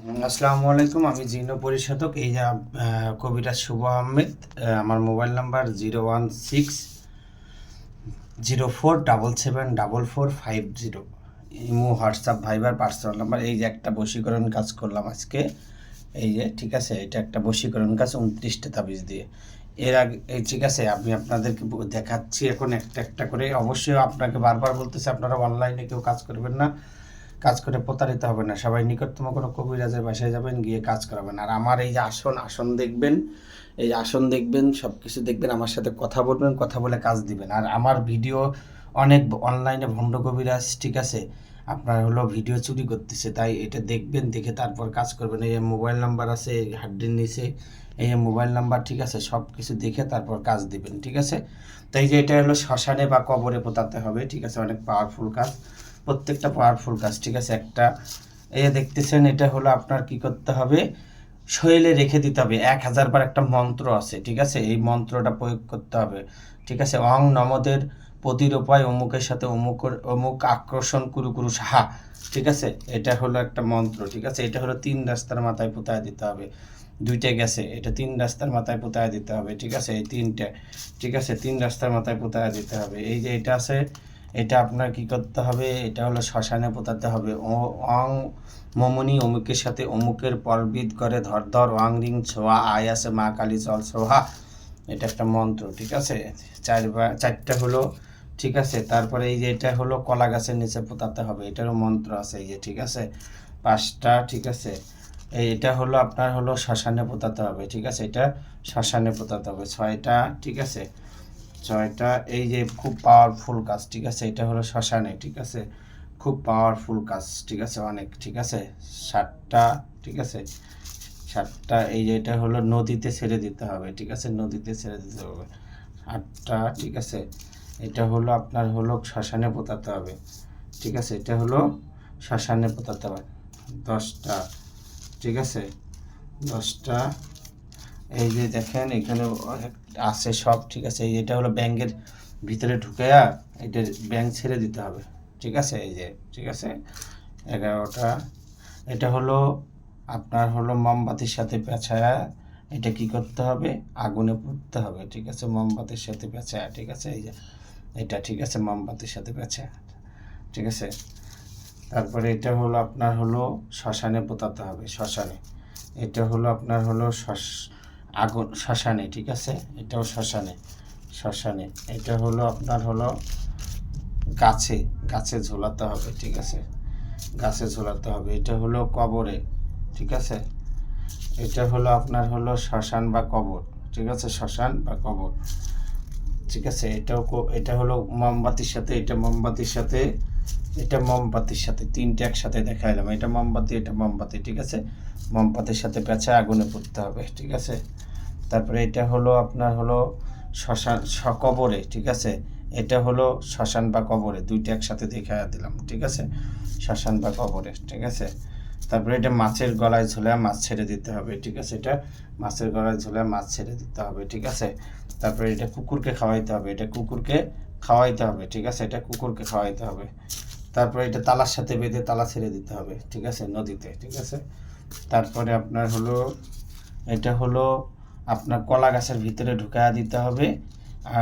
আসসালামু আলাইকুম। আমি জিনো পরিশোধক। এই যে কবিরাজ শুভ আহমেদ। আমার mobile number 016-04774450। Imo, WhatsApp, Viber personal number. এই যে একটা বশীকরণ কাজ করলাম আজকে। এই যে ঠিক আছে, এটা একটা বশীকরণ কাজ 29টা তাবিজ দিয়ে। এর আগে এই ঠিক আছে, আমি আপনাদেরকে দেখাচ্ছি এখন একটা একটা করে। অবশ্যই আপনাকে বারবার বলতেছি, আপনারা অনলাইনে কেউ কাজ করবেন না, কাজ করে প্রতারিত হবে না। সবাই নিকটতম কোনো কবিরাজের বাসায় যাবেন, গিয়ে কাজ করাবেন। আর আমার এই যে আসন দেখবেন, এই আসন দেখবেন, সব কিছু দেখবেন, আমার সাথে কথা বলবেন, কথা বলে কাজ দিবেন। আর আমার ভিডিও অনেক অনলাইনে ভণ্ড কবিরাজ ঠিক আছে আপনার ভিডিও চুরি করতেছে, তাই এটা দেখবেন, দেখে তারপর কাজ করবেন। এই মোবাইল নাম্বার আছে হাড্ডির নিচে, এই মোবাইল নাম্বার ঠিক আছে, সব কিছু দেখে তারপর কাজ দিবেন, ঠিক আছে। তাই যে এটা শ্মশানে বা কবরে পোতাতে হবে, ঠিক আছে। অনেক পাওয়ারফুল কাজ, প্রত্যেকটা পাওয়ারফুল কাজ, ঠিক আছে। একটা এই দেখতেছেন, এটা আপনার কি করতে হবে, শৈলে রেখে দিতে হবে। 1000 বার একটা মন্ত্র আছে, ঠিক আছে। এই মন্ত্রটা প্রয়োগ করতে হবে, ঠিক আছে। অং নমদের প্রতিরূপায় অমুকের সাথে অমুক আকর্ষণ কুরু কুরু সাহা, ঠিক আছে। এটা একটা মন্ত্র, ঠিক আছে। এটা 3 রাস্তার মাথায় পোতায় দিতে হবে। 2টে গেছে, এটা 3 রাস্তার মাথায় পোতায় দিতে হবে, ঠিক আছে। এই 3টে, ঠিক আছে, 3 রাস্তার মাথায় পোতায় দিতে হবে। এই যে এটা আছে, এটা আপনার কি করতে হবে, এটা শ্মশানে পোতাতে হবে। অং মমনি অমুকের সাথে অমুকের পরবিদ করে ধর ধর ওয়াং রিং ছোয়া আয় আছে মা কালী চল সোহা। এটা একটা মন্ত্র, ঠিক আছে। 4টা ঠিক আছে। তারপরে এই যে এটা কলা গাছের নিচে পোতাতে হবে, এটারও মন্ত্র আছে, এই যে ঠিক আছে। 5টা, ঠিক আছে। এটা আপনার শ্মশানে পোতাতে হবে, ঠিক আছে। এটা শ্মশানে পোতাতে হবে। 6টা, ঠিক আছে। 6টা, এই যে খুব পাওয়ারফুল কাজ, ঠিক আছে। এটা শ্মশানে, ঠিক আছে, খুব পাওয়ারফুল কাজ, ঠিক আছে, অনেক, ঠিক আছে। 7টা, ঠিক আছে। 7টা, এই যে এটা নদীতে ছেড়ে দিতে হবে, ঠিক আছে, নদীতে ছেড়ে দিতে হবে। 8টা, ঠিক আছে। এটা আপনার শ্মশানে পোতাতে হবে, ঠিক আছে। এটা শ্মশানে পোতাতে হবে। 10টা, ঠিক আছে। 10টা, এই যে দেখেন এখানে আছে সব, ঠিক আছে। এটা ব্যাংকের ভিতরে ঢুকাইয়া এটা ব্যাংক ছেড়ে দিতে হবে, ঠিক আছে। এই যে ঠিক আছে। 11টা, এটা আপনার মোমবাতির সাথে পেঁচায়া এটা কি করতে হবে, আগুনে পুড়তে হবে, ঠিক আছে। মোমবাতির সাথে পেঁচায়া, ঠিক আছে। এই যে এটা, ঠিক আছে, মোমবাতির সাথে পেঁচায়া, ঠিক আছে। তারপরে এটা আপনার শ্মশানে পোতাতে হবে, শ্মশানে। এটা আপনার আগুন শ্মশানে, ঠিক আছে। এটাও শ্মশানে, শ্মশানে। এটা আপনার গাছে, গাছে ঝোলাতে হবে, ঠিক আছে, গাছে ঝোলাতে হবে। এটা কবরে, ঠিক আছে। এটা আপনার শ্মশান বা কবর, ঠিক আছে, শ্মশান বা কবর, ঠিক আছে। এটা মোমবাতির সাথে, এটা মোমবাতির সাথে, এটা মোমবাতির সাথে, 3টে একসাথে দেখাইলাম। এটা মোমবাতি, এটা মোমবাতি, ঠিক আছে। মোমবাতির সাথে পেঁচা আগুনে পুড়তে হবে, ঠিক আছে। তারপরে এটা আপনার শ্মশান কবরে, ঠিক আছে। এটা শ্মশান বা কবরে, 2টা একসাথে দেখা দিলাম, ঠিক আছে, শ্মশান বা কবরে, ঠিক আছে। তারপরে এটা মাছের গলায় ঝুলে মাছ ছেড়ে দিতে হবে, ঠিক আছে। এটা মাছের গলায় ঝুলে মাছ ছেড়ে দিতে হবে, ঠিক আছে। তারপরে এটা কুকুরকে খাওয়াইতে হবে, এটা কুকুরকে খাওয়াইতে হবে, ঠিক আছে। এটা কুকুরকে খাওয়াইতে হবে। তারপরে এটা তালার সাথে বেঁধে তালা ছেড়ে দিতে হবে, ঠিক আছে, নদীতে, ঠিক আছে। তারপরে আপনার এটা আপনার কলা গাছের ভিতরে ঢুকায়া দিতে হবে।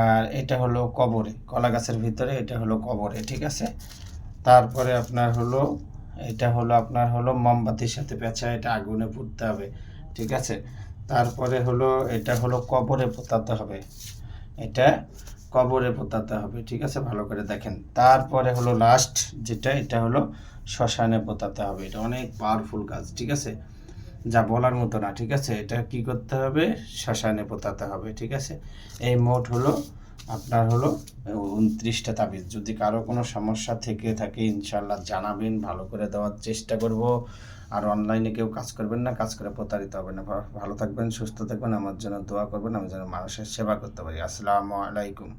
আর এটা কবরে, কলা গাছের ভিতরে, এটা কবরে, ঠিক আছে। তারপরে আপনার এটা আপনার মোমবাতির সাথে পেঁচা এটা আগুনে পুড়তে হবে, ঠিক আছে। তারপরে এটা কবরে পোতাতে হবে, এটা কবরে পোতাতে হবে, ঠিক আছে। ভালো করে দেখেন। তারপরে লাস্ট যেটা, এটা শ্মশানে পোতাতে হবে। এটা অনেক পাওয়ারফুল কাজ, ঠিক আছে, যা বলার মতো না, ঠিক আছে। এটা কি করতে হবে, শ্মশানে পোতাতে হবে, ঠিক আছে। এই মোট আপনার 29টা তাবিজ। যদি কারো কোনো সমস্যা থেকে থাকে ইনশাল্লাহ জানাবেন, ভালো করে দেওয়ার চেষ্টা করব। আর অনলাইনে কেউ কাজ করবেন না, কাজ করে প্রতারিত হবে না। ভালো থাকবেন, সুস্থ থাকবেন, আমার জন্য দোয়া করবেন, আমি যেন মানুষের সেবা করতে পারি। আসসালামু আলাইকুম।